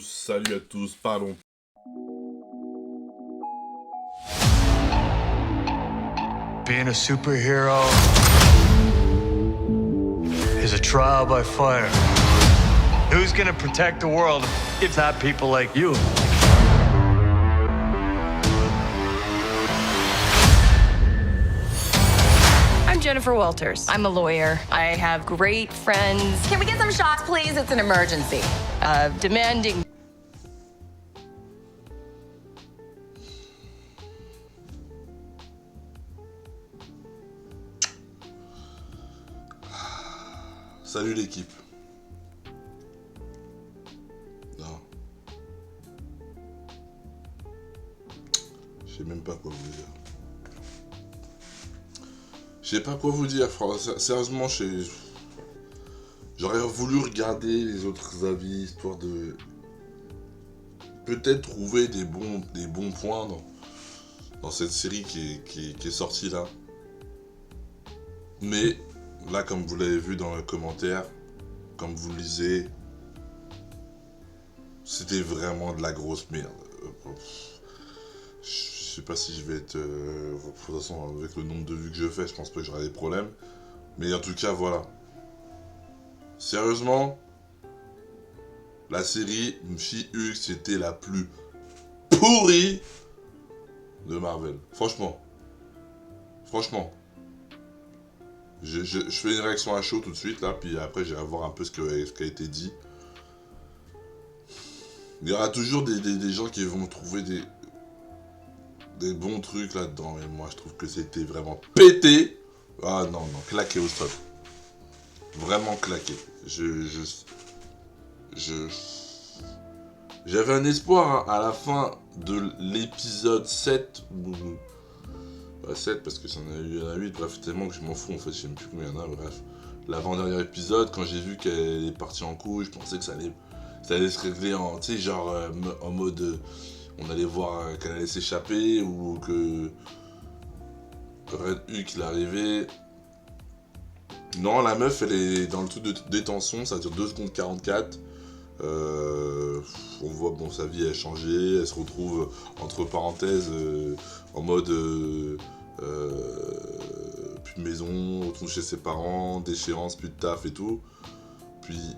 salut à tous, pardon. Being a superhero is a trial by fire. Who's gonna protect the world if not people like you? I'm Jennifer Walters. I'm a lawyer. I have great friends. Can we get some shots, please? It's an emergency. Demanding. Salut l'équipe. Non. Je sais même pas quoi vous dire. Je sais pas quoi vous dire, sérieusement, j'aurais voulu regarder les autres avis, histoire de peut-être trouver des bons points dans cette série qui est sortie là. Mais là, comme vous l'avez vu dans le commentaire, comme vous le lisez, c'était vraiment de la grosse merde. Je sais pas si je vais être... de toute façon, avec le nombre de vues que je fais, je pense pas que j'aurai des problèmes. Mais en tout cas, voilà. Sérieusement, la série She-Hulk, c'était la plus pourrie de Marvel. Franchement. Je fais une réaction à chaud tout de suite, là, puis après, j'irai voir un peu ce qui a été dit. Il y aura toujours des gens qui vont trouver des bons trucs là-dedans, mais moi, je trouve que c'était vraiment pété. Ah non, claqué au sol. Vraiment claqué. J'avais un espoir hein, à la fin de l'épisode 7, 7 parce que ça en a 8, bref, tellement que je m'en fous en fait, je sais même plus combien il y en a, bref. L'avant-dernier épisode, quand j'ai vu qu'elle est partie en couille, je pensais que ça allait se régler en, tu sais, genre en mode, on allait voir qu'elle allait s'échapper ou que Red Hulk il arrivait. Non, la meuf elle est dans le truc de détention, ça dure 2 secondes 44. On voit, bon, sa vie a changé, elle se retrouve entre parenthèses en mode plus de maison, retourne chez ses parents, déchéance, plus de taf et tout. Puis,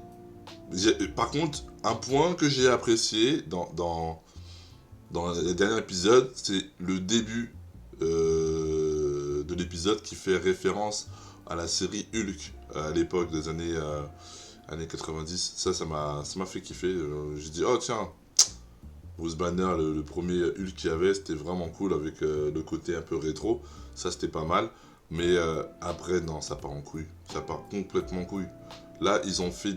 par contre, un point que j'ai apprécié dans le dernier épisode, c'est le début de l'épisode qui fait référence à la série Hulk à l'époque des années 90. Ça m'a fait kiffer. J'ai dit, oh tiens, Bruce Banner, le premier Hulk qu'il y avait, c'était vraiment cool avec le côté un peu rétro. Ça, c'était pas mal. Mais après, non, ça part en couille. Ça part complètement en couille. Là, ils ont fait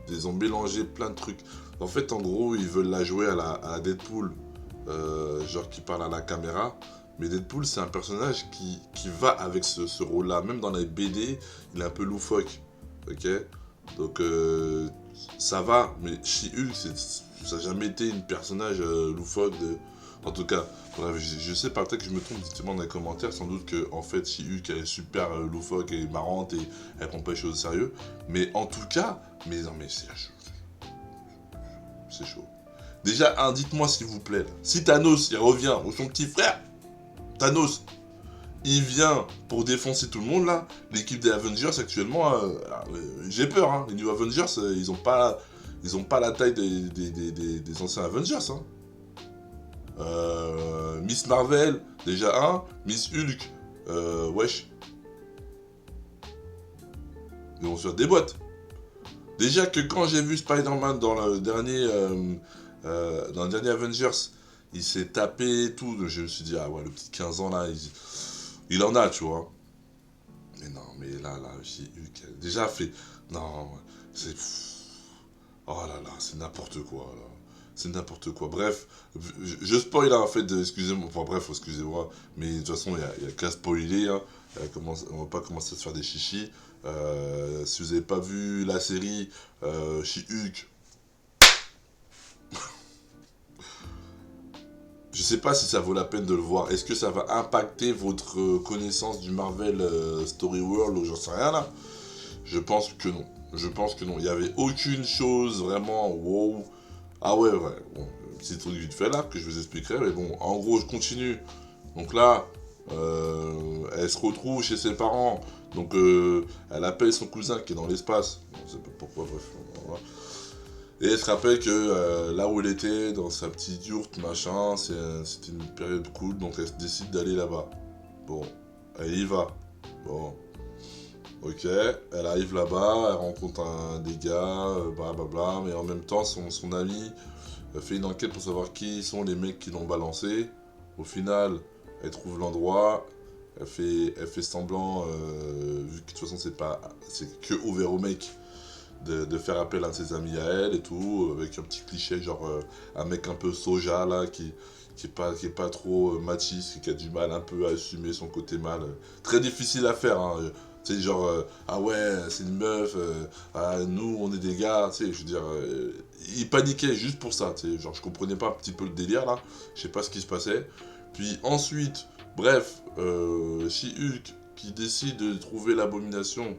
ils ont mélangé plein de trucs. En fait, en gros, ils veulent la jouer à la Deadpool. Genre qui parle à la caméra. Mais Deadpool, c'est un personnage qui va avec ce rôle-là. Même dans les BD, il est un peu loufoque. Ok ? Donc, ça va. Mais She-Hulk, ça n'a jamais été une personnage loufoque. En tout cas, bref, je sais pas, peut-être que je me trompe, dites-moi dans les commentaires. Sans doute que, en fait, She-Hulk, elle est super loufoque et marrante et elle prend pas les choses au sérieux. Mais en tout cas, mais non, mais c'est chaud. C'est chaud. Déjà, dites-moi s'il vous plaît, si Thanos, il revient, ou son petit frère, Thanos, il vient pour défoncer tout le monde là. L'équipe des Avengers actuellement, j'ai peur. Hein. Les New Avengers, ils ont pas la taille des anciens Avengers. Hein. Miss Marvel, déjà un. Miss Hulk, wesh. Ils vont se faire des boîtes. Déjà que quand j'ai vu Spider-Man dans le dernier Avengers, il s'est tapé tout. Je me suis dit, ah ouais, le petit 15 ans là, il en a, tu vois. Mais non, mais là, j'ai eu... Déjà fait... Non, c'est... Oh là là, c'est n'importe quoi, là. C'est n'importe quoi. Bref, je spoil, là, en fait, excusez-moi. Enfin, bref, excusez-moi. Mais de toute façon, il n'y a qu'à spoiler, hein. On va pas commencer à se faire des chichis. Si vous n'avez pas vu la série She-Hulk, je sais pas si ça vaut la peine de le voir. Est-ce que ça va impacter votre connaissance du Marvel Story World ou j'en sais rien là? Je pense que non. Il n'y avait aucune chose vraiment wow Ah ouais, bon, petit truc vite fait là, que je vous expliquerai, mais bon, en gros, je continue. Donc là, elle se retrouve chez ses parents, donc elle appelle son cousin qui est dans l'espace, on sait pas pourquoi, bref, voilà. Et elle se rappelle que là où elle était, dans sa petite yourte, machin, c'était une période cool, donc elle décide d'aller là-bas. Bon, elle y va. Bon, ok, elle arrive là-bas, elle rencontre des gars, blablabla, mais en même temps, son ami fait une enquête pour savoir qui sont les mecs qui l'ont balancé. Au final, elle trouve l'endroit, elle fait semblant, vu que de toute façon c'est que ouvert au mec, de faire appel à ses amis à elle et tout, avec un petit cliché genre un mec un peu soja là qui est pas trop machiste, qui a du mal un peu à assumer son côté mal. Très difficile à faire, hein. Tu sais, genre, ah ouais, c'est une meuf, ah, nous on est des gars, tu sais, je veux dire, il paniquait juste pour ça, tu sais, genre, je comprenais pas un petit peu le délire là, je sais pas ce qui se passait. Puis ensuite, bref, She-Hulk qui décide de trouver l'abomination,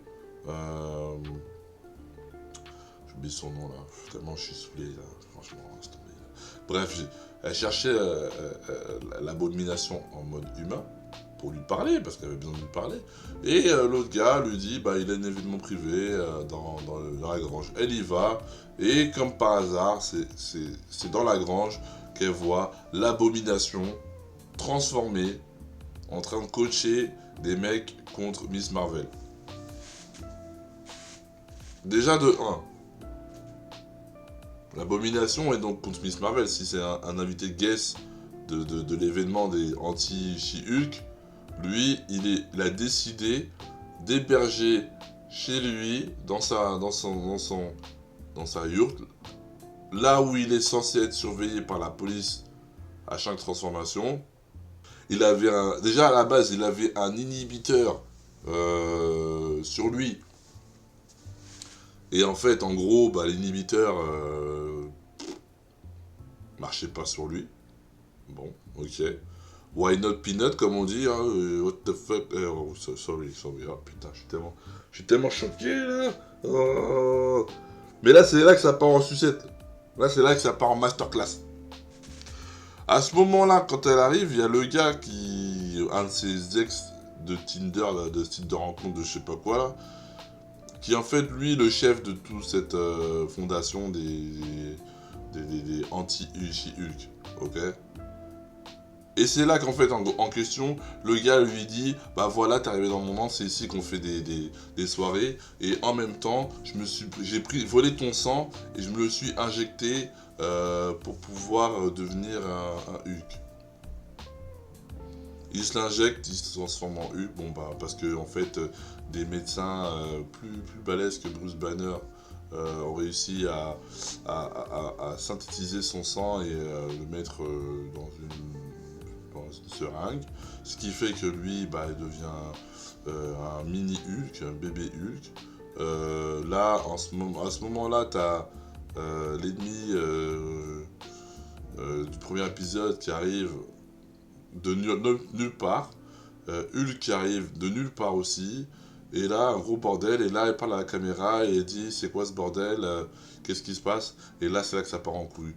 j'oublie son nom là, tellement je suis saoulé là, franchement, laisse tomber. Bref, elle cherchait l'abomination en mode humain pour lui parler, parce qu'elle avait besoin de lui parler. Et l'autre gars lui dit, bah il a un événement privé dans la grange. Elle y va, et comme par hasard, c'est dans la grange qu'elle voit l'abomination transformée en train de coacher des mecs contre Miss Marvel. Déjà de 1. L'abomination est donc contre Miss Marvel. Si c'est un invité guest de l'événement des anti-She-Hulk, lui, il a décidé d'héberger chez lui, dans sa yourte, là où il est censé être surveillé par la police à chaque transformation. Il avait déjà à la base, il avait un inhibiteur sur lui. Et en fait, en gros, bah, l'inhibiteur marchait pas sur lui. Bon, ok. Why not peanut, comme on dit, hein, what the fuck, oh, sorry, oh putain, je suis tellement choqué, là. Oh. Mais là, c'est là que ça part en sucette. Là, c'est là que ça part en masterclass. À ce moment-là, quand elle arrive, il y a le gars un de ses ex de Tinder, là, de site de rencontre de je sais pas quoi, là, qui est en fait, lui, le chef de toute cette fondation des anti-Hulk, ok. Et c'est là qu'en fait, en question, le gars lui dit, bah voilà, t'es arrivé dans mon monde, c'est ici qu'on fait des soirées, et en même temps, j'ai volé ton sang, et je me le suis injecté pour pouvoir devenir un Hulk. Il se l'injecte, il se transforme en Hulk, bon bah, parce que en fait, des médecins plus balèzes que Bruce Banner ont réussi à synthétiser son sang et le mettre dans une seringue, ce qui fait que lui, bah, il devient un mini Hulk, un bébé Hulk. Là, à ce moment-là, t'as l'ennemi du premier épisode qui arrive de nulle part, Hulk qui arrive de nulle part aussi, et là, un gros bordel, et là, elle parle à la caméra, et elle dit, c'est quoi ce bordel, qu'est-ce qui se passe, et là, c'est là que ça part en couille.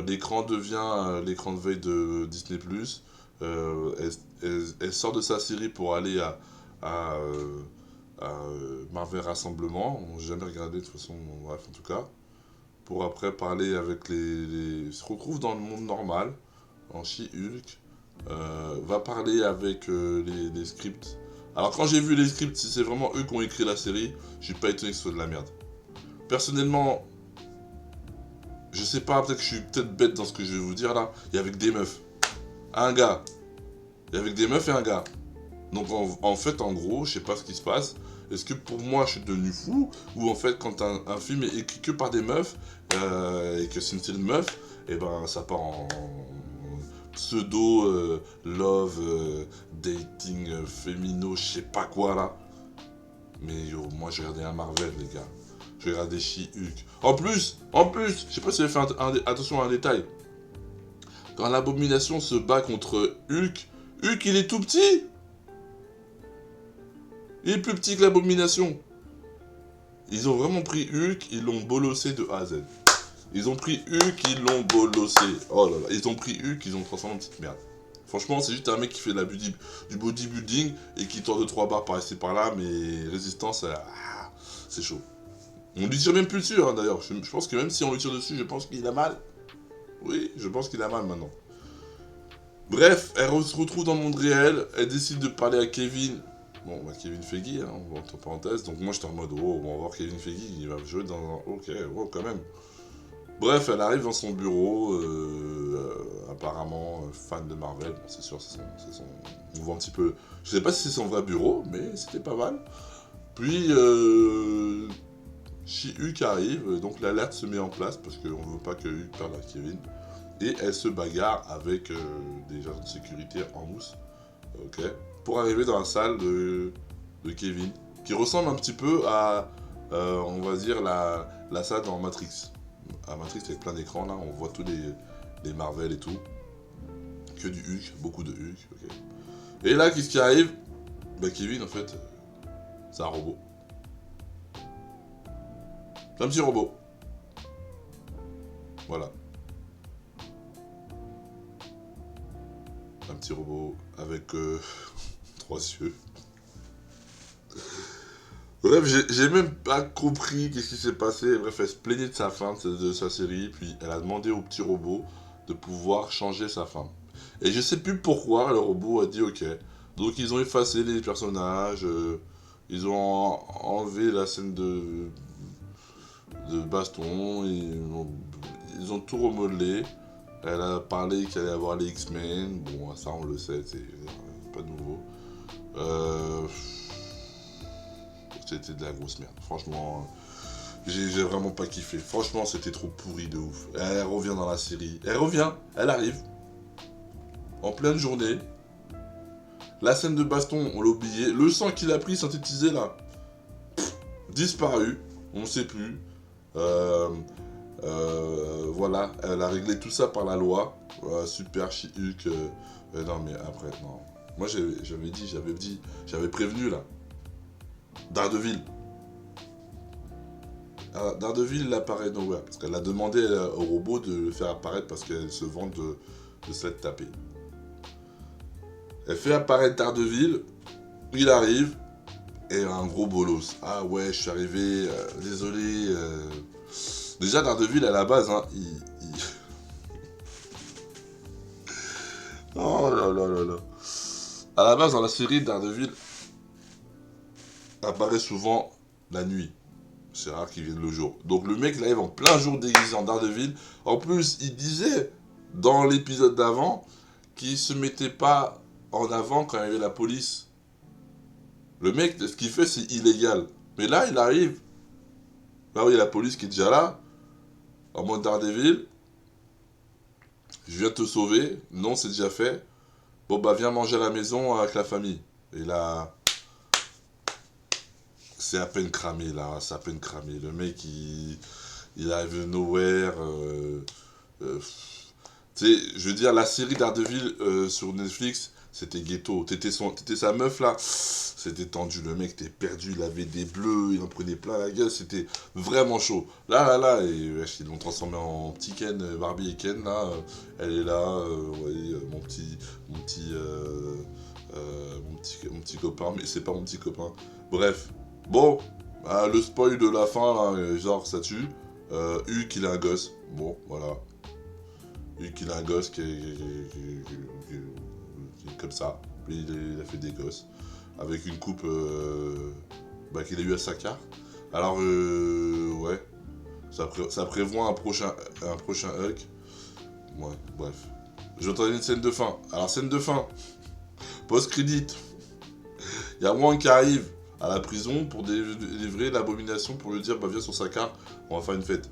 L'écran devient l'écran de veille de Disney+, elle sort de sa série pour aller à Marvel Rassemblement, on n'a jamais regardé de toute façon, bref en tout cas, pour après parler avec se retrouve dans le monde normal, en She-Hulk, va parler avec les scripts. Alors quand j'ai vu les scripts, si c'est vraiment eux qui ont écrit la série, j'ai pas étonné que ce soit de la merde. Personnellement, je sais pas, peut-être que je suis peut-être bête dans ce que je vais vous dire là, il y a avec des meufs. Un gars. Il y a avec des meufs et un gars. Donc en fait, en gros, je sais pas ce qui se passe. Est-ce que pour moi, je suis devenu fou? Ou en fait, quand un film est écrit que par des meufs, et que c'est une série de meufs, et ben ça part en pseudo love, dating, fémino, je sais pas quoi là. Mais yo, moi j'ai regardé un Marvel, les gars. J'ai regardé She-Hulk. En plus, je sais pas si vous avez fait attention à un détail. Quand l'abomination se bat contre Hulk, Hulk il est tout petit. Il est plus petit que l'abomination. Ils ont vraiment pris Hulk, ils l'ont bolossé de A à Z. Ils ont pris Hulk, ils l'ont bolossé. Oh là là, ils ont pris Hulk, ils ont transformé en petite merde. Franchement, c'est juste un mec qui fait du bodybuilding et qui tord de 3 barres par ici par-là, mais résistance, c'est chaud. On lui tire même plus dessus, hein, d'ailleurs. Je pense que même si on lui tire dessus, je pense qu'il a mal. Oui, je pense qu'il a mal maintenant. Bref, elle se retrouve dans le monde réel, elle décide de parler à Kevin. Bon, bah Kevin Feige, hein, entre parenthèses. Donc moi, j'étais en mode, oh, on va voir Kevin Feige, il va jouer dans un... Ok, oh, quand même. Bref, elle arrive dans son bureau, apparemment fan de Marvel, bon, c'est sûr, on voit un petit peu, je sais pas si c'est son vrai bureau, mais c'était pas mal. Puis, Hulk arrive, donc l'alerte se met en place, parce qu'on ne veut pas que Hulk perde à Kevin, et elle se bagarre avec des agents de sécurité en mousse, ok, pour arriver dans la salle de Kevin, qui ressemble un petit peu à, on va dire, la salle dans Matrix. À Matrix avec plein d'écrans là, on voit tous les Marvel et tout. Que du Hulk, beaucoup de Hulk, ok. Et là, qu'est-ce qui arrive? Bah Kevin en fait, c'est un robot. C'est un petit robot. Voilà. Un petit robot avec 3 yeux. Bref, j'ai même pas compris qu'est-ce qui s'est passé. Bref, elle se plaignait de sa fin, de sa série, puis elle a demandé au petit robot de pouvoir changer sa fin. Et je sais plus pourquoi le robot a dit ok. Donc ils ont effacé les personnages, ils ont enlevé la scène de baston, ils ont tout remodelé. Elle a parlé qu'il allait y avoir les X-Men, bon ça on le sait, c'est pas nouveau. C'était de la grosse merde. Franchement, j'ai vraiment pas kiffé. Franchement, c'était trop pourri de ouf. Elle revient dans la série. Elle arrive. En pleine journée. La scène de baston, on l'a oublié. Le sang qu'il a pris synthétisé là. Disparu. On ne sait plus. Voilà. Elle a réglé tout ça par la loi. Super Hulk. Non mais après, non. Moi j'avais prévenu là. Daredevil. Alors, Daredevil il apparaît nowhere parce qu'elle a demandé au robot de le faire apparaître parce qu'elle se vante de se être tapée. Elle fait apparaître Daredevil, il arrive et un gros bolos. Ah ouais, je suis arrivé, désolé. Déjà Daredevil à la base, hein, Oh là là là là. À la base dans la série Daredevil apparaît souvent la nuit. C'est rare qu'il vienne le jour. Donc le mec il arrive en plein jour déguisé en Daredevil. En plus, il disait dans l'épisode d'avant qu'il se mettait pas en avant quand il y avait la police. Le mec, ce qu'il fait, c'est illégal. Mais là, il arrive. Là où il y a la police qui est déjà là, en mode Daredevil. Je viens te sauver. Non, c'est déjà fait. Bon, bah, viens manger à la maison avec la famille. Et là... c'est à peine cramé là, c'est à peine cramé. Le mec il arrive de nowhere. Tu sais, je veux dire, la série Daredevil sur Netflix, c'était ghetto. T'étais sa meuf là, c'était tendu. Le mec était perdu, il avait des bleus, il en prenait plein la gueule, c'était vraiment chaud. Là, et, ils l'ont transformé en petit Ken, Barbie et Ken là. Elle est là, ouais, mon petit copain, mais c'est pas mon petit copain. Bref. Bon, bah, le spoil de la fin, là, genre ça tue. Hulk il a un gosse. Bon, voilà. Hulk il a un gosse qui est comme ça. Puis il a fait des gosses. Avec une coupe bah, qu'il a eu à sa carte. Alors, ouais. Ça prévoit un prochain Hulk. Ouais, bref. Je vais entendre une scène de fin. Alors, scène de fin. Post-crédit. Il y a Wong qui arrive à la prison pour délivrer l'abomination, pour lui dire bah viens sur sa carte, on va faire une fête.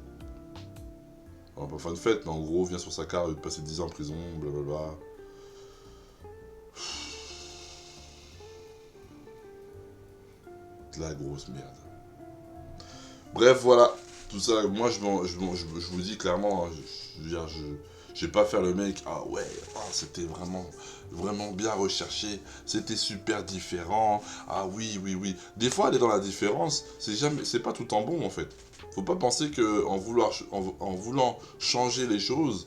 On va pas faire une fête, mais en gros viens sur sa carte, passer 10 ans en prison, blablabla. De la grosse merde. Bref voilà, tout ça, moi je vous dis clairement, hein, je vais pas faire le mec, ah ouais, ah, c'était vraiment bien recherché, c'était super différent, ah oui. Des fois aller dans la différence, c'est pas tout en bon en fait. Faut pas penser que en voulant changer les choses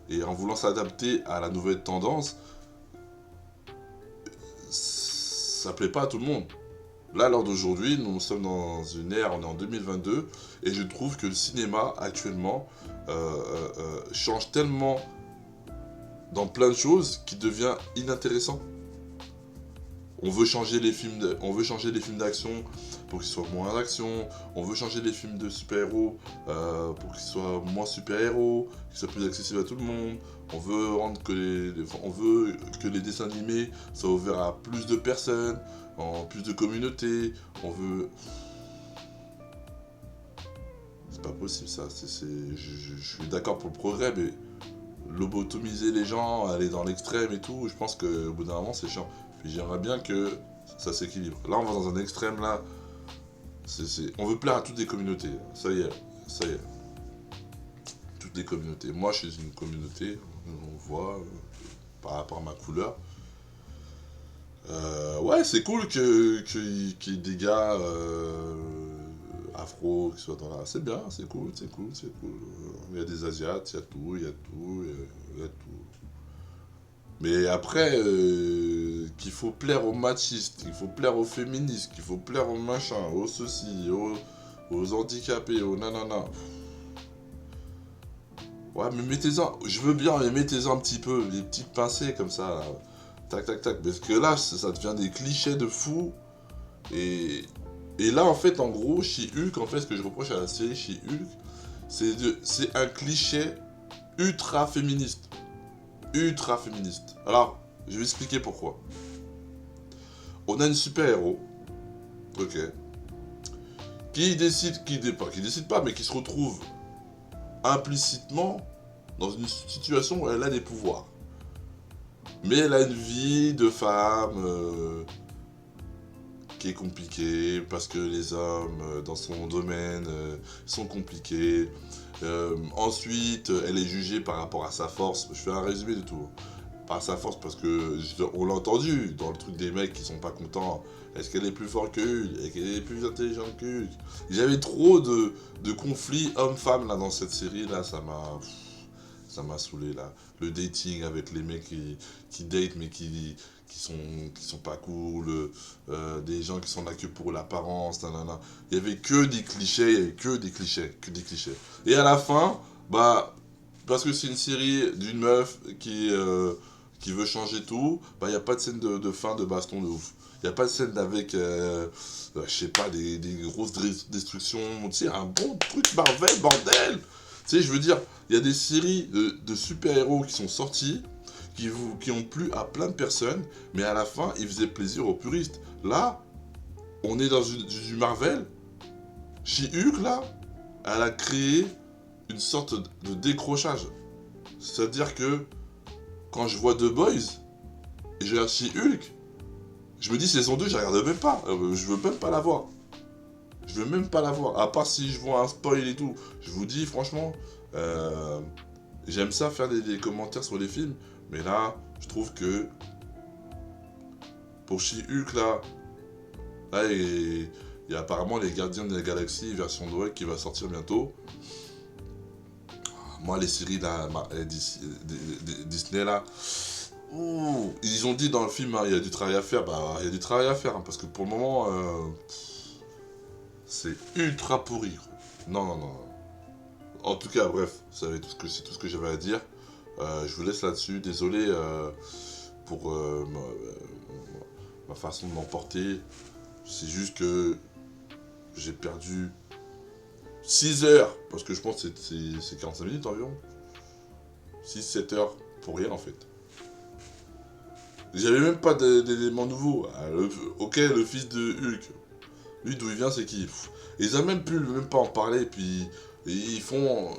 et en voulant s'adapter à la nouvelle tendance, ça plaît pas à tout le monde. Là, à l'heure d'aujourd'hui, nous sommes dans une ère, on est en 2022, et je trouve que le cinéma, actuellement, change tellement dans plein de choses qu'il devient inintéressant. On veut changer les films d'action pour qu'ils soient moins d'action. On veut changer les films de super-héros pour qu'ils soient moins super-héros, qu'ils soient plus accessibles à tout le monde. On veut que les dessins animés soient ouverts à plus de personnes, en plus de communautés. On veut... C'est pas possible ça. Je suis d'accord pour le progrès, mais lobotomiser les gens, aller dans l'extrême et tout, je pense qu'au bout d'un moment c'est chiant. Puis j'aimerais bien que ça s'équilibre. Là on va dans un extrême là. On veut plaire à toutes les communautés. Ça y est. Toutes les communautés. Moi je suis une communauté, on voit par rapport à ma couleur. Ouais, c'est cool qu'il y ait des gars afro qui soient dans la... C'est bien, c'est cool. Il y a des Asiates, il y a tout. Mais après, qu'il faut plaire aux machistes, qu'il faut plaire aux féministes, qu'il faut plaire aux machins, aux ceci, aux handicapés, aux nanana. Ouais, mais mettez-en, je veux bien, mais mettez-en un petit peu, des petites pincées comme ça, là. Tac. Parce que là, ça devient des clichés de fou. Et là, en fait, en gros, She-Hulk, en fait, ce que je reproche à la série She-Hulk, c'est un cliché ultra féministe. Alors, je vais expliquer pourquoi. On a une super-héros, ok, qui décide pas, mais qui se retrouve implicitement dans une situation où elle a des pouvoirs. Mais elle a une vie de femme qui est compliquée, parce que les hommes dans son domaine sont compliqués. Ensuite, elle est jugée par rapport à sa force. Je fais un résumé de tout. Par sa force, parce que on l'a entendu dans le truc des mecs qui sont pas contents. Est-ce qu'elle est plus forte que Hulk? Est-ce qu'elle est plus intelligente que Hulk? J'avais trop de conflits hommes-femmes là dans cette série là, ça m'a saoulé là. Le dating avec les mecs qui datent mais qui sont pas cool, des gens qui sont là que pour l'apparence, nanana. Il y avait que des clichés, Et à la fin, bah, parce que c'est une série d'une meuf qui veut changer tout, bah il y a pas de scène de fin de baston de ouf. Il y a pas de scène avec, je sais pas, des grosses destructions, tu sais, un bon truc Marvel, bordel. Tu sais, je veux dire, il y a des séries de super-héros qui sont sorties, qui ont plu à plein de personnes, mais à la fin, ils faisaient plaisir aux puristes. Là, on est dans du Marvel. She-Hulk, là, elle a créé une sorte de décrochage. C'est-à-dire que, quand je vois The Boys, et je regarde She-Hulk, je me dis saison 2, je la regarde même pas. Je veux même pas la voir. À part si je vois un spoil et tout. Je vous dis, franchement, j'aime ça faire des commentaires sur les films. Mais là, je trouve que pour She-Hulk, là, il y a apparemment les Gardiens de la Galaxie version Noël qui va sortir bientôt. Moi, les séries là, Disney, là, ils ont dit dans le film, il y a du travail à faire. Bah, il y a du travail à faire, parce que pour le moment, c'est ultra pourri. Non. En tout cas, bref, c'est tout ce que j'avais à dire. Je vous laisse là-dessus. Désolé pour ma façon de m'emporter. C'est juste que j'ai perdu 6 heures, parce que je pense que c'est 45 minutes environ. 6-7 heures pour rien en fait. J'avais même pas d'éléments nouveaux. Ok, le fils de Hulk. Lui, d'où il vient, c'est qui? Ils ont même pas en parler, puis ils font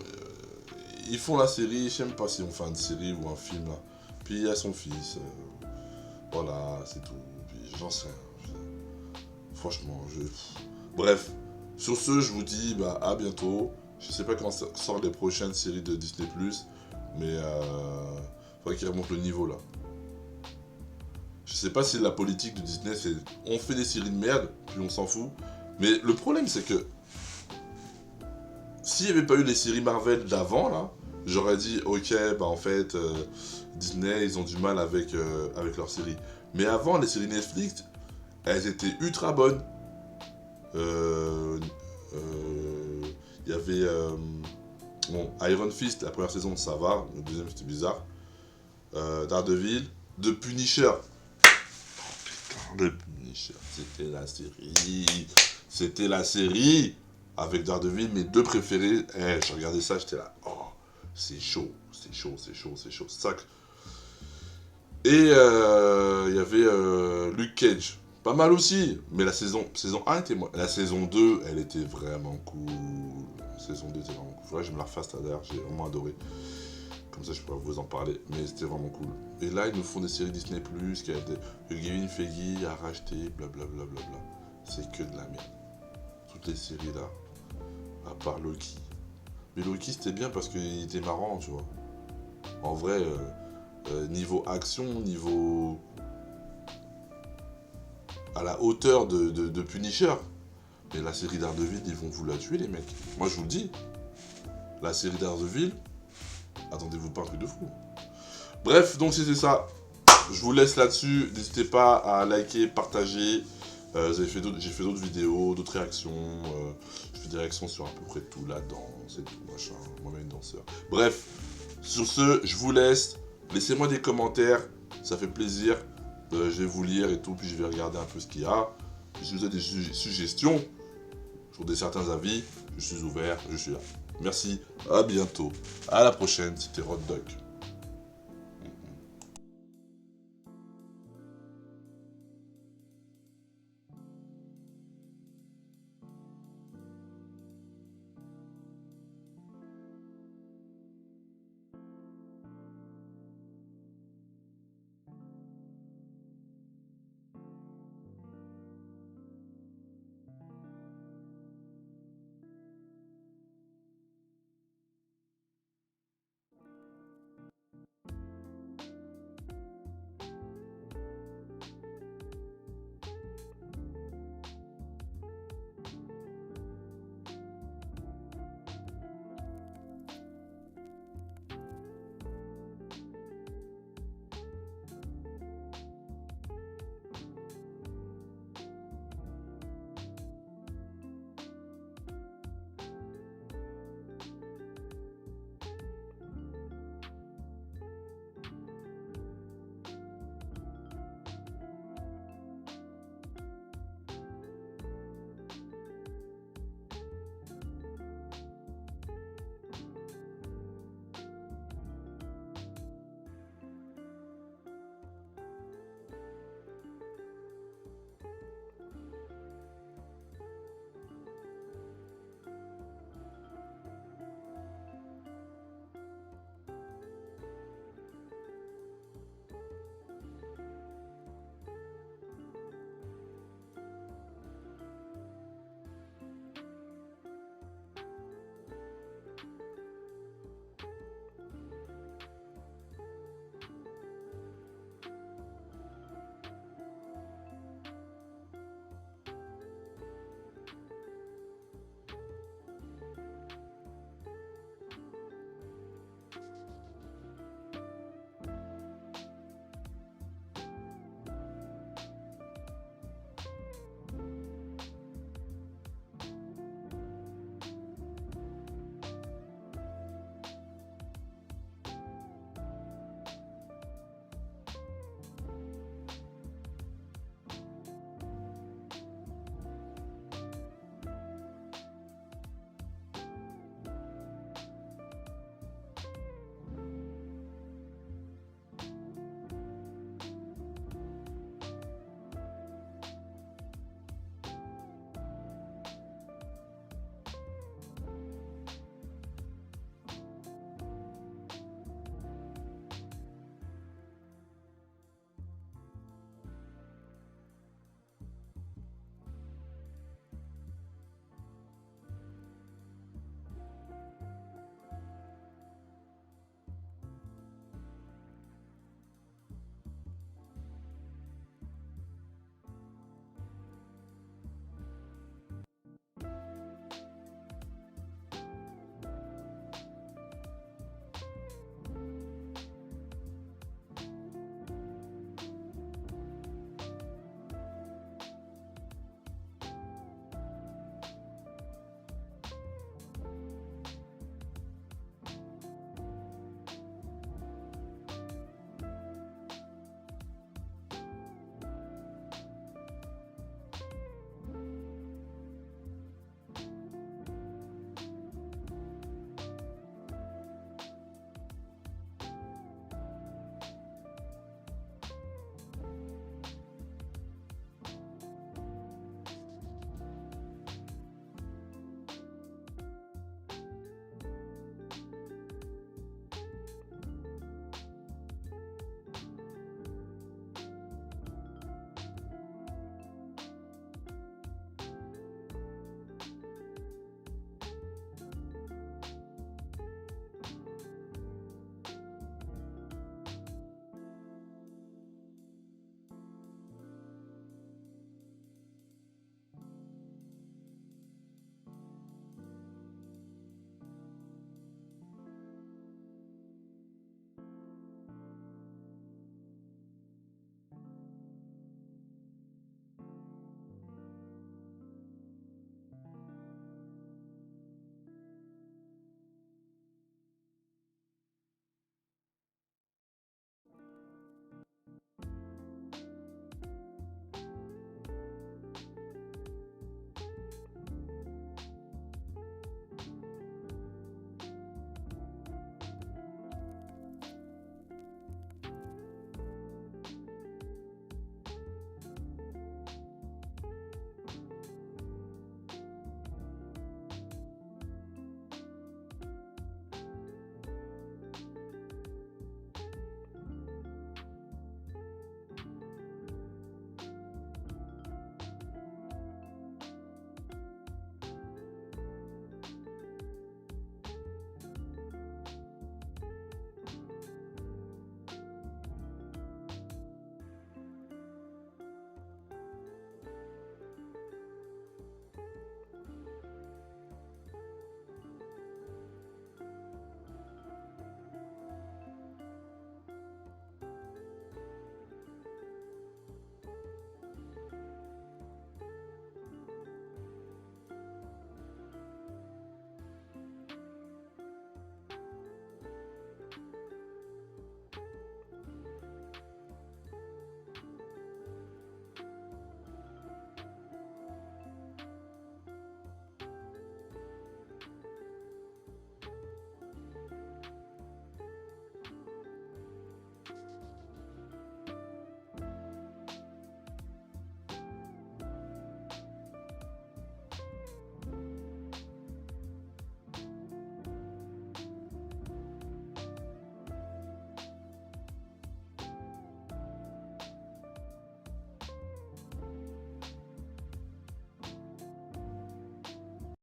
la série, je sais même pas si on fait une série ou un film là. Puis il y a son fils. Voilà, c'est tout. Puis j'en sais rien. Franchement, bref. Sur ce, je vous dis à bientôt. Je sais pas quand sortent les prochaines séries de Disney+, mais faudrait qu'ils remontent le niveau là. Je sais pas si la politique de Disney, c'est on fait des séries de merde, puis on s'en fout. Mais le problème, c'est que s'il n'y avait pas eu les séries Marvel d'avant, là, j'aurais dit, ok, bah en fait, Disney, ils ont du mal avec leurs séries. Mais avant, les séries Netflix, elles étaient ultra bonnes. Il y avait Iron Fist, la première saison, ça va. Le deuxième, c'était bizarre. Daredevil, The Punisher. Oh putain, The Punisher, c'était la série. C'était la série. Avec Daredevil, mes deux préférés. J'ai regardé ça, j'étais là. Oh, c'est chaud, c'est chaud, c'est chaud, c'est chaud. Sac. Et il y avait Luke Cage. Pas mal aussi, mais la saison 1 était moins. La saison 2, elle était vraiment cool. La saison 2 était vraiment cool. Faudrait que je me la refasse là d'ailleurs, j'ai vraiment adoré. Comme ça, je pourrais vous en parler, mais c'était vraiment cool. Et là, ils nous font des séries Disney+, que Kevin Feige a racheté, blablabla. C'est que de la merde. Toutes les séries là, à part Loki. Mais Loki, c'était bien parce qu'il était marrant, tu vois. En vrai, niveau action, niveau... à la hauteur de Punisher. Mais la série Daredevil, ils vont vous la tuer, les mecs. Moi, je vous le dis. La série Daredevil, attendez-vous pas un truc de fou. Bref, donc c'était ça. Je vous laisse là-dessus. N'hésitez pas à liker, partager. J'ai fait d'autres vidéos, d'autres réactions. Je fais des réactions sur à peu près tout, la danse et tout, machin. Moi-même danseur. Bref, sur ce, je vous laisse. Laissez-moi des commentaires. Ça fait plaisir. Je vais vous lire et tout, puis je vais regarder un peu ce qu'il y a. Si vous avez des suggestions sur certains avis, je suis ouvert, je suis là. Merci, à bientôt, à la prochaine, c'était Rod Duck.